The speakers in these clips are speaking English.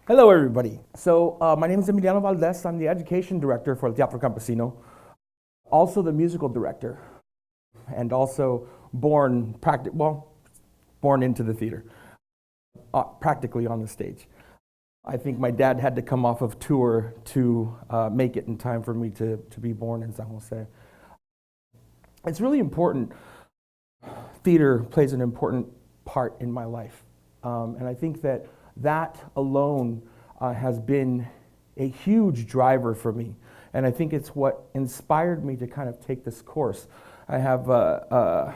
Hello, everybody. So my name is Emiliano Valdez. I'm the education director for Teatro Campesino, also the musical director, and also born into the theater, practically on the stage. I think my dad had to come off of tour to make it in time for me to be born in San Jose. It's really important. Theater plays an important part in my life, and I think that alone has been a huge driver for me. And I think it's what inspired me to kind of take this course. I have the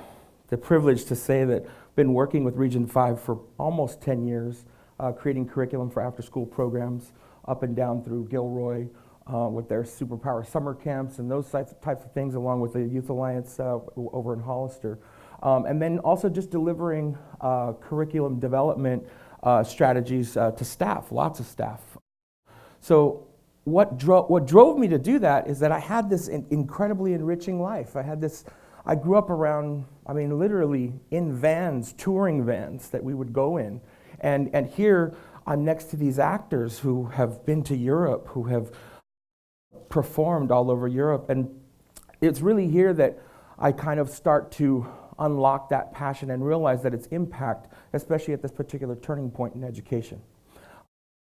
privilege to say that I've been working with Region 5 for almost 10 years, creating curriculum for after-school programs up and down through Gilroy with their superpower summer camps and those types of things, along with the Youth Alliance over in Hollister. And then also just delivering curriculum development strategies to staff, lots of staff. So what drove me to do that is that I had this incredibly enriching life. I grew up around, literally in vans, touring vans that we would go in. And here I'm next to these actors who have been to Europe, who have performed all over Europe. And it's really here that I kind of start to unlock that passion and realize that its impact, especially at this particular turning point in education.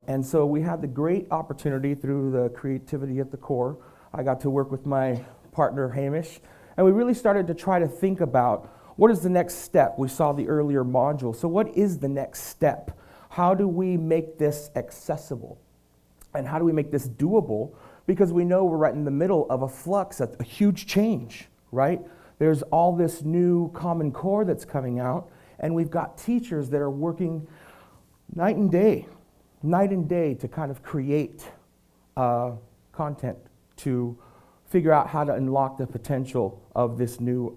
And so we had the great opportunity through the creativity at the core. I got to work with my partner Hamish, and we really started to try to think about what is the next step. We saw the earlier module. So what is the next step? How do we make this accessible? And how do we make this doable? Because we know we're right in the middle of a flux, a huge change, right? There's all this new Common Core that's coming out, and we've got teachers that are working night and day to kind of create content to figure out how to unlock the potential of this new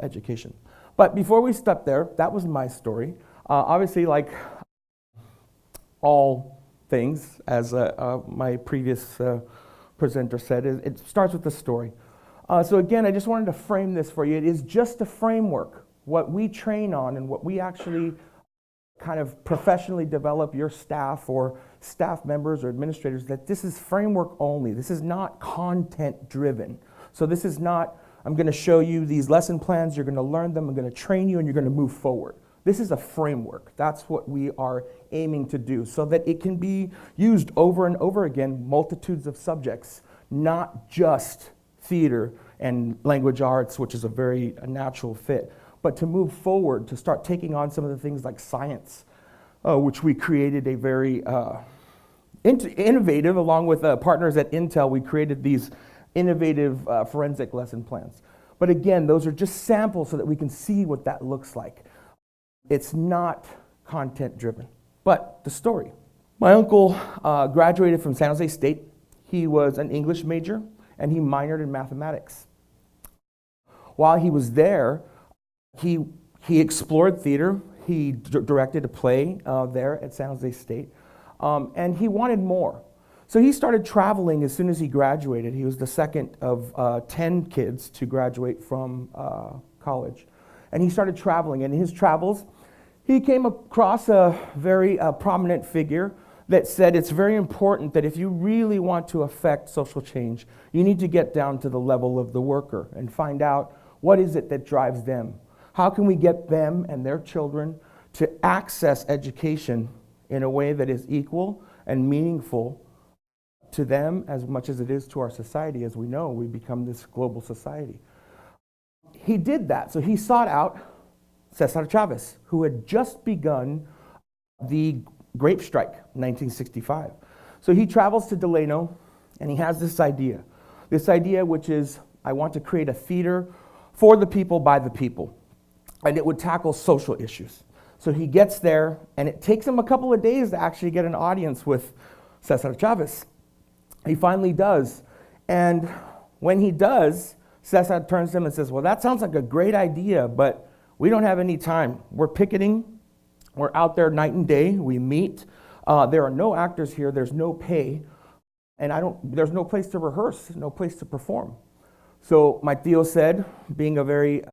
education. But before we step there, that was my story. Obviously, like all things, as my previous presenter said, it starts with the story. So again, I just wanted to frame this for you. It is just a framework. What we train on and what we actually kind of professionally develop your staff or staff members or administrators, that this is framework only. This is not content driven. So this is not, I'm going to show you these lesson plans, you're going to learn them, I'm going to train you, and you're going to move forward. This is a framework. That's what we are aiming to do so that it can be used over and over again, multitudes of subjects, not just theater and language arts, which is a very natural fit, but to move forward, to start taking on some of the things like science, which we created a very innovative, along with partners at Intel, we created these innovative forensic lesson plans. But again, those are just samples so that we can see what that looks like. It's not content driven. But the story. My uncle graduated from San Jose State. He was an English major, and he minored in mathematics. While he was there, he explored theater. He directed a play there at San Jose State, and he wanted more. So he started traveling as soon as he graduated. He was the second of 10 kids to graduate from college. And he started traveling. And in his travels, he came across a very prominent figure that said it's very important that if you really want to affect social change, you need to get down to the level of the worker and find out what is it that drives them. How can we get them and their children to access education in a way that is equal and meaningful to them as much as it is to our society? As we know, we become this global society. He did that, so he sought out Cesar Chavez, who had just begun the grape strike in 1965. So he travels to Delano, and he has this idea which is, I want to create a theater for the people, by the people, and it would tackle social issues. So he gets there, and it takes him a couple of days to actually get an audience with Cesar Chavez. He finally does, and when he does, Cesar turns to him and says, well, that sounds like a great idea, but we don't have any time. We're picketing. We're out there night and day. We meet. There are no actors here. There's no pay. And there's no place to rehearse, no place to perform. So my tío said, being a very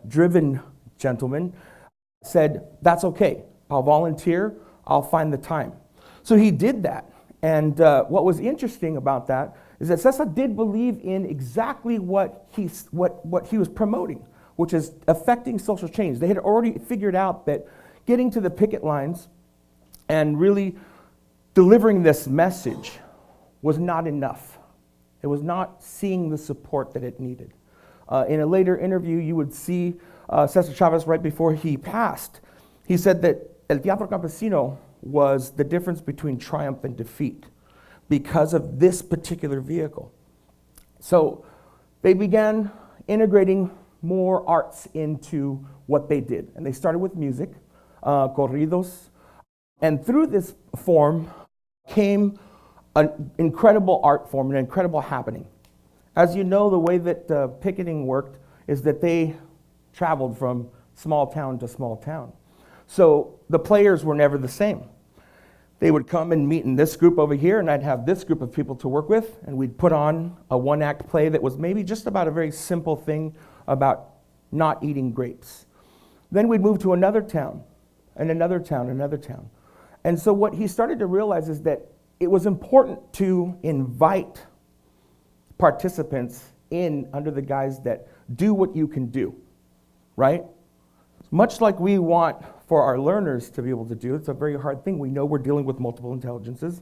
driven gentleman, said, that's okay. I'll volunteer. I'll find the time. So he did that. And what was interesting about that is that CESA did believe in exactly what he was promoting, which is affecting social change. They had already figured out that getting to the picket lines and really delivering this message was not enough. It was not seeing the support that it needed. In a later interview, you would see Cesar Chavez right before he passed. He said that El Teatro Campesino was the difference between triumph and defeat because of this particular vehicle. So they began integrating more arts into what they did. And they started with music, Corridos. And through this form came an incredible art form, an incredible happening. As you know, the way that picketing worked is that they traveled from small town to small town. So the players were never the same. They would come and meet in this group over here, and I'd have this group of people to work with, and we'd put on a one-act play that was maybe just about a very simple thing about not eating grapes. Then we'd move to another town, and another town, another town. And so what he started to realize is that it was important to invite participants in under the guise that do what you can do, right? Much like we want for our learners to be able to do, it's a very hard thing. We know we're dealing with multiple intelligences.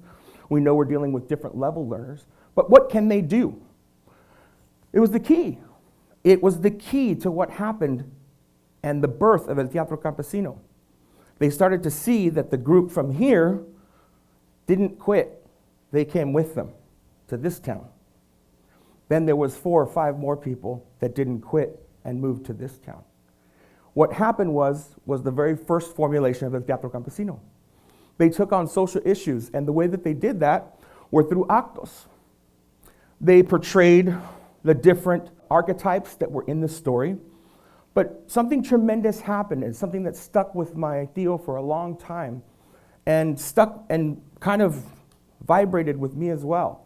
We know we're dealing with different level learners. But what can they do? It was the key. It was the key to what happened and the birth of El Teatro Campesino. They started to see that the group from here didn't quit. They came with them to this town. Then there was 4 or 5 more people that didn't quit and moved to this town. What happened was the very first formulation of the Teatro Campesino. They took on social issues, and the way that they did that were through Actos. They portrayed the different archetypes that were in the story, but something tremendous happened, and something that stuck with my tío for a long time, and stuck and kind of vibrated with me as well.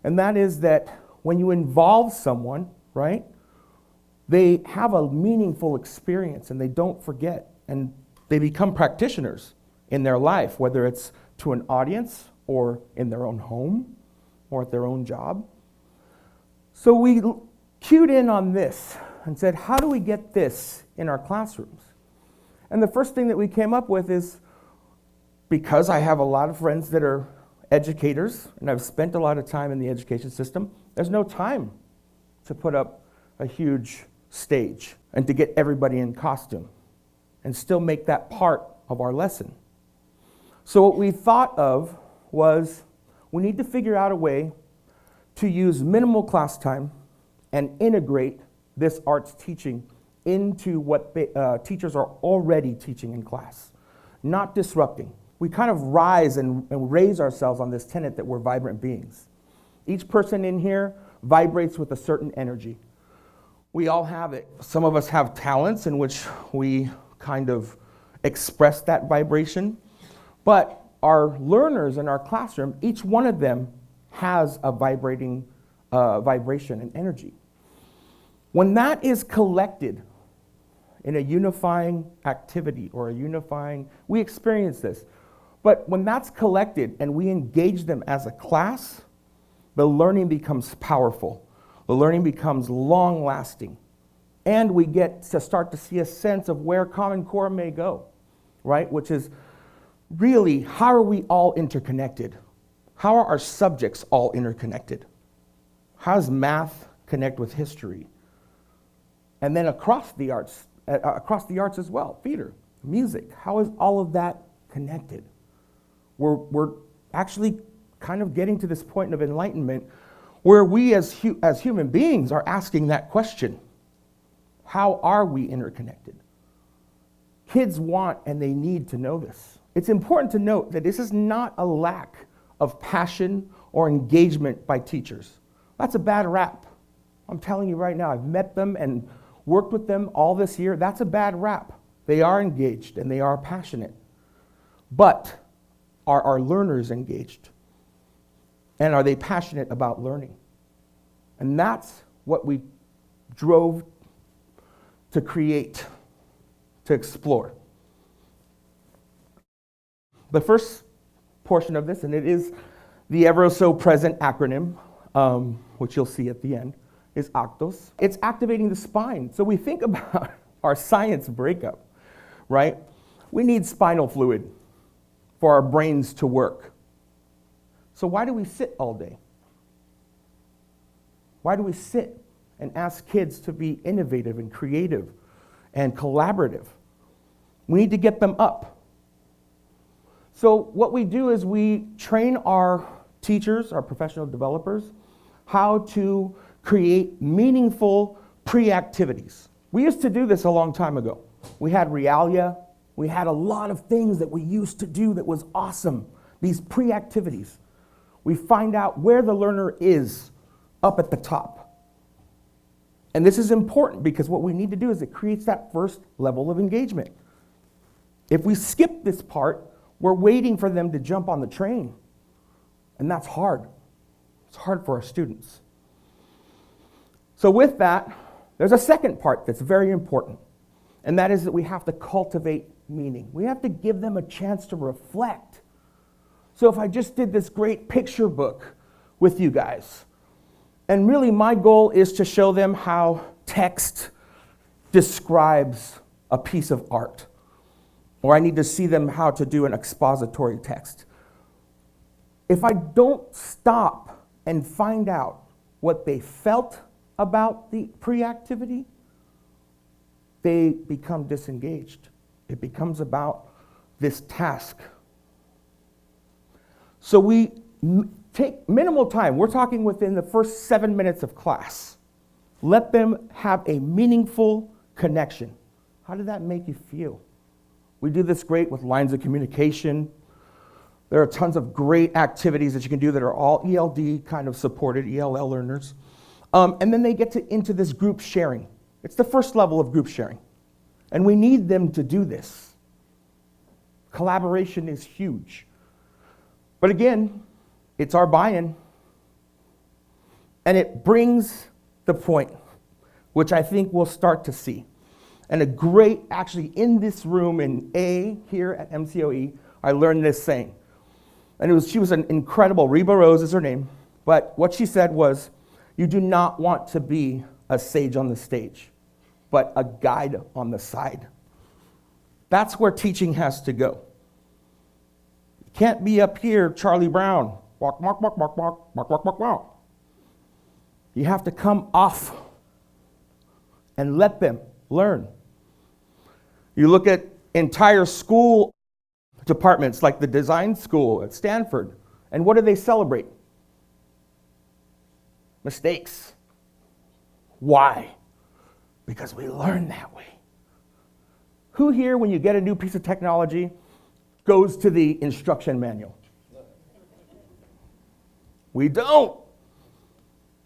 And that is that when you involve someone, right, they have a meaningful experience and they don't forget, and they become practitioners in their life, whether it's to an audience or in their own home or at their own job. So we cued in on this and said, how do we get this in our classrooms? And the first thing that we came up with is, because I have a lot of friends that are educators and I've spent a lot of time in the education system, there's no time to put up a huge stage and to get everybody in costume and still make that part of our lesson. So what we thought of was, we need to figure out a way to use minimal class time and integrate this arts teaching into what teachers are already teaching in class, not disrupting. We kind of rise and raise ourselves on this tenet that we're vibrant beings. Each person in here vibrates with a certain energy. We all have it. Some of us have talents in which we kind of express that vibration, but our learners in our classroom, each one of them has a vibrating vibration and energy. When that is collected in a unifying activity or a unifying, we experience this, but when that's collected and we engage them as a class, the learning becomes powerful. The learning becomes long-lasting, and we get to start to see a sense of where Common Core may go, right? Which is really, how are we all interconnected? How are our subjects all interconnected? How does math connect with history? And then across the arts as well, theater, music, how is all of that connected? We're actually kind of getting to this point of enlightenment where we as human beings are asking that question. How are we interconnected? Kids want and they need to know this. It's important to note that this is not a lack of passion or engagement by teachers. That's a bad rap. I'm telling you right now, I've met them and worked with them all this year. That's a bad rap. They are engaged and they are passionate. But are our learners engaged? And are they passionate about learning? And that's what we drove to create, to explore. The first portion of this, and it is the ever so present acronym, which you'll see at the end, is Actos. It's activating the spine. So we think about our science breakup, right? We need spinal fluid for our brains to work. So why do we sit all day? Why do we sit and ask kids to be innovative and creative and collaborative? We need to get them up. So what we do is we train our teachers, our professional developers, how to create meaningful pre-activities. We used to do this a long time ago. We had realia. We had a lot of things that we used to do that was awesome, these pre-activities. We find out where the learner is up at the top. And this is important because what we need to do is it creates that first level of engagement. If we skip this part, we're waiting for them to jump on the train. And that's hard. It's hard for our students. So with that, there's a second part that's very important. And that is that we have to cultivate meaning. We have to give them a chance to reflect. So if I just did this great picture book with you guys, and really my goal is to show them how text describes a piece of art, or I need to see them how to do an expository text. If I don't stop and find out what they felt about the pre-activity, they become disengaged. It becomes about this task. So we take minimal time. We're talking within the first 7 minutes of class. Let them have a meaningful connection. How did that make you feel? We do this great with lines of communication. There are tons of great activities that you can do that are all ELD kind of supported, ELL learners. And then they get into this group sharing. It's the first level of group sharing. And we need them to do this. Collaboration is huge. But again, it's our buy-in. And it brings the point, which I think we'll start to see. And a great, actually in this room in A here at MCAET, I learned this saying. And she was an incredible, Reba Rose is her name, but what she said was, you do not want to be a sage on the stage, but a guide on the side. That's where teaching has to go. You can't be up here, Charlie Brown, walk, walk, walk, walk, walk, walk, walk, walk, walk. You have to come off and let them learn. You look at entire school departments like the design school at Stanford, and what do they celebrate? Mistakes. Why? Because we learn that way. Who here, when you get a new piece of technology, goes to the instruction manual? We don't.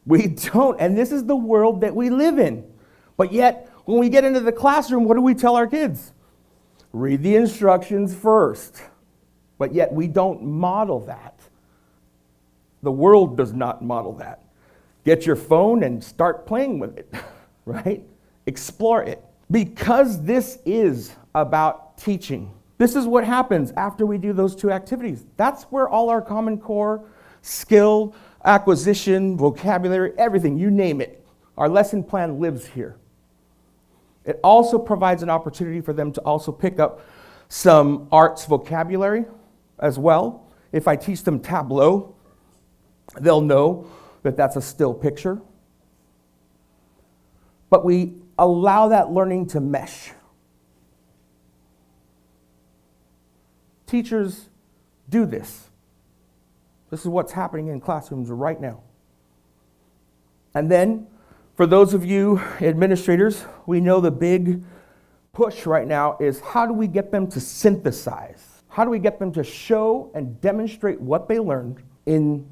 We don't, and this is the world that we live in. But yet, when we get into the classroom, what do we tell our kids? Read the instructions first. But yet we don't model that. The world does not model that. Get your phone and start playing with it, right? Explore it. Because this is about teaching. This is what happens after we do those two activities. That's where all our Common Core, skill, acquisition, vocabulary, everything, you name it. Our lesson plan lives here. It also provides an opportunity for them to also pick up some arts vocabulary as well. If I teach them tableau, they'll know that that's a still picture. But we allow that learning to mesh. Teachers do this. This is what's happening in classrooms right now. And then, for those of you administrators, we know the big push right now is how do we get them to synthesize? How do we get them to show and demonstrate what they learned in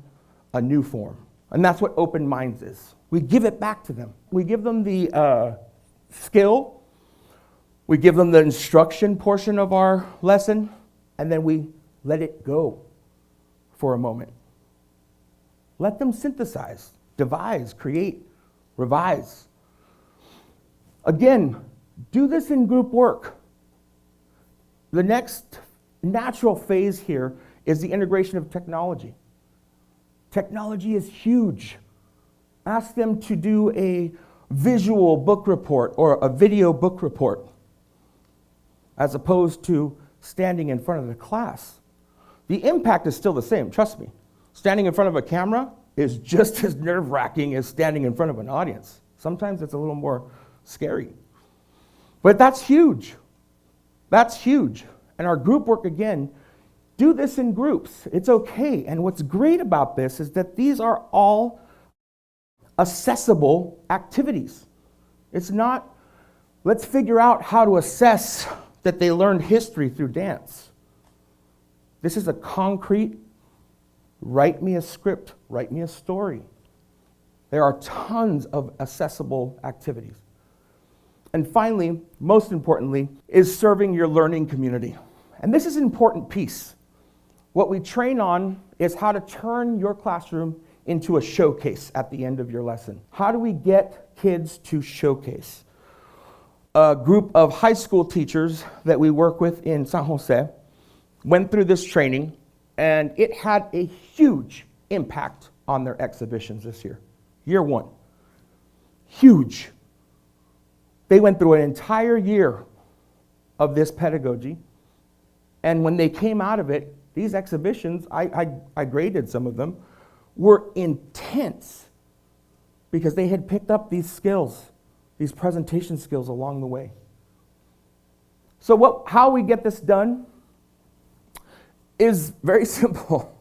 a new form? And that's what Open Minds is. We give it back to them. We give them the skill, we give them the instruction portion of our lesson, and then we let it go for a moment. Let them synthesize, devise, create, revise. Again, do this in group work. The next natural phase here is the integration of technology. Technology is huge. Ask them to do a visual book report or a video book report as opposed to standing in front of the class. The impact is still the same, trust me. Standing in front of a camera is just as nerve-wracking as standing in front of an audience. Sometimes it's a little more scary. But that's huge. That's huge. And our group work, again, do this in groups. It's okay. And what's great about this is that these are all accessible activities. It's not, let's figure out how to assess that they learned history through dance. This is a concrete, write me a script, write me a story. There are tons of accessible activities. And finally, most importantly, is serving your learning community. And this is an important piece. What we train on is how to turn your classroom into a showcase at the end of your lesson. How do we get kids to showcase? A group of high school teachers that we work with in San Jose went through this training, and it had a huge impact on their exhibitions this year. Year one. Huge. They went through an entire year of this pedagogy, and when they came out of it, these exhibitions, I graded some of them, were intense because they had picked up these skills, these presentation skills along the way. So how we get this done is very simple.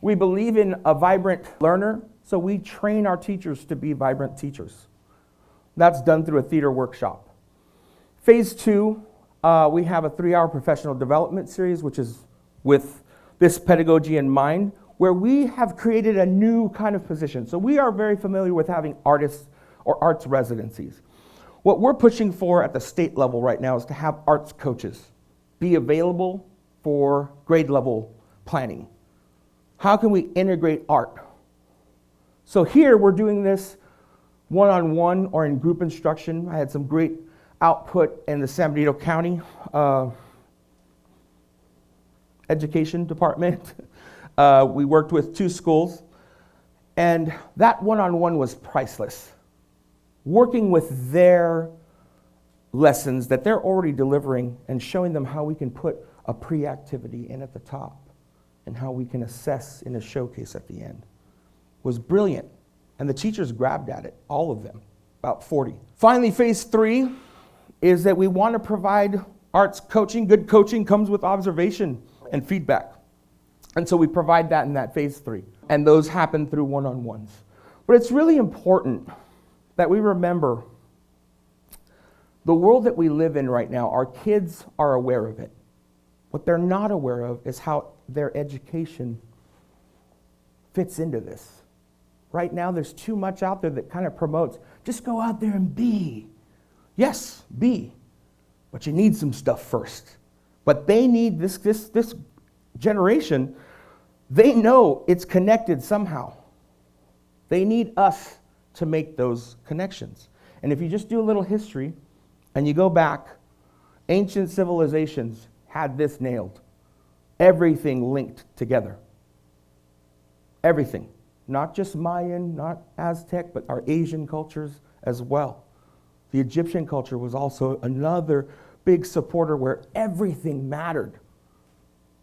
We believe in a vibrant learner, so we train our teachers to be vibrant teachers. That's done through a theater workshop. Phase 2, we have a 3-hour professional development series, which is with this pedagogy in mind, where we have created a new kind of position. So we are very familiar with having artists or arts residencies. What we're pushing for at the state level right now is to have arts coaches be available for grade level planning. How can we integrate art? So here we're doing this one-on-one or in group instruction. I had some great output in the San Benito County Education Department. We worked with 2 schools, and that one-on-one was priceless. Working with their lessons that they're already delivering and showing them how we can put a pre-activity in at the top and how we can assess in a showcase at the end was brilliant. And the teachers grabbed at it, all of them, about 40. Finally, phase 3 is that we want to provide arts coaching. Good coaching comes with observation and feedback. And so we provide that in that phase 3. And those happen through one-on-ones. But it's really important that we remember the world that we live in right now, our kids are aware of it. What they're not aware of is how their education fits into this. Right now, there's too much out there that kind of promotes, just go out there and be. Yes, be. But you need some stuff first. But they need this generation, they know it's connected somehow. They need us to make those connections. And if you just do a little history and you go back, ancient civilizations had this nailed. Everything linked together. Everything. Not just Mayan, not Aztec, but our Asian cultures as well. The Egyptian culture was also another big supporter where everything mattered.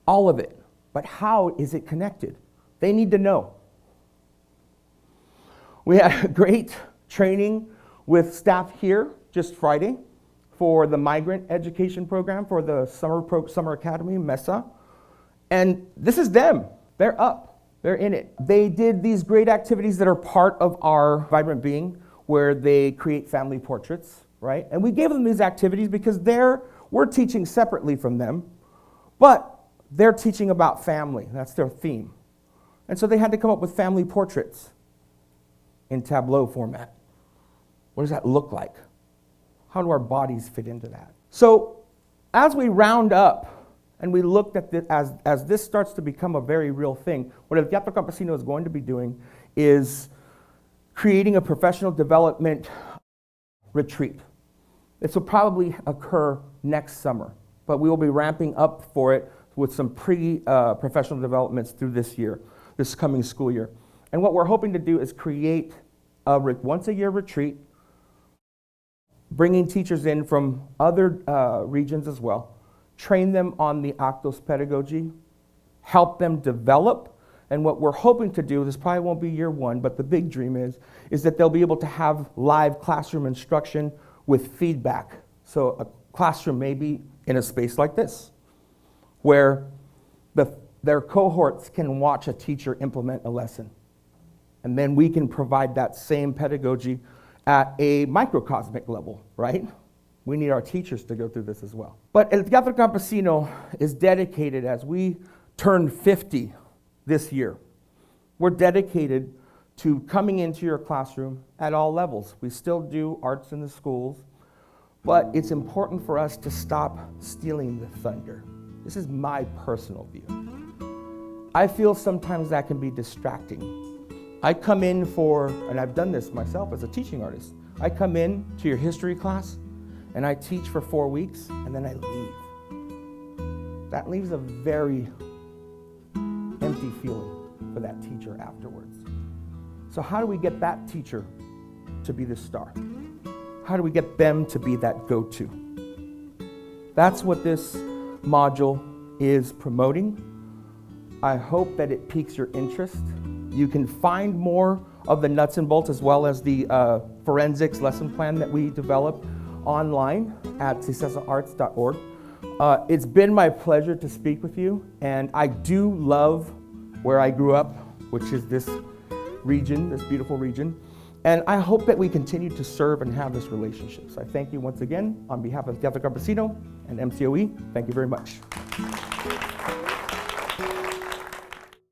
All of it. But how is it connected? They need to know. We had a great training with staff here just Friday for the migrant education program for the summer academy, MESA. And this is them. They're up. They're in it. They did these great activities that are part of our Vibrant Being, where they create family portraits, right? And we gave them these activities because we're teaching separately from them, but they're teaching about family. That's their theme. And so they had to come up with family portraits in tableau format. What does that look like? How do our bodies fit into that? So as we round up and we looked at this, as this starts to become a very real thing, what El Teatro Campesino is going to be doing is creating a professional development retreat. This will probably occur next summer, but we will be ramping up for it with some professional developments through this coming school year. And what we're hoping to do is create a once-a-year retreat, bringing teachers in from other regions as well, train them on the Actos pedagogy, help them develop. And what we're hoping to do, this probably won't be year one, but the big dream is that they'll be able to have live classroom instruction with feedback. So a classroom may be in a space like this, where their cohorts can watch a teacher implement a lesson. And then we can provide that same pedagogy at a microcosmic level, right? We need our teachers to go through this as well. But El Teatro Campesino is dedicated, as we turn 50 this year, we're dedicated to coming into your classroom at all levels. We still do arts in the schools, but it's important for us to stop stealing the thunder. This is my personal view. I feel sometimes that can be distracting. I come in and I've done this myself as a teaching artist, I come in to your history class and I teach for 4 weeks and then I leave. That leaves a very empty feeling for that teacher afterwards. So how do we get that teacher to be the star? How do we get them to be that go-to? That's what this module is promoting. I hope that it piques your interest. You can find more of the nuts and bolts as well as the forensics lesson plan that we developed online at cicesaarts.org. It's been my pleasure to speak with you, and I do love where I grew up, which is this region, this beautiful region. And I hope that we continue to serve and have this relationship. So I thank you once again on behalf of Teatro Campesino and MCOE. Thank you very much.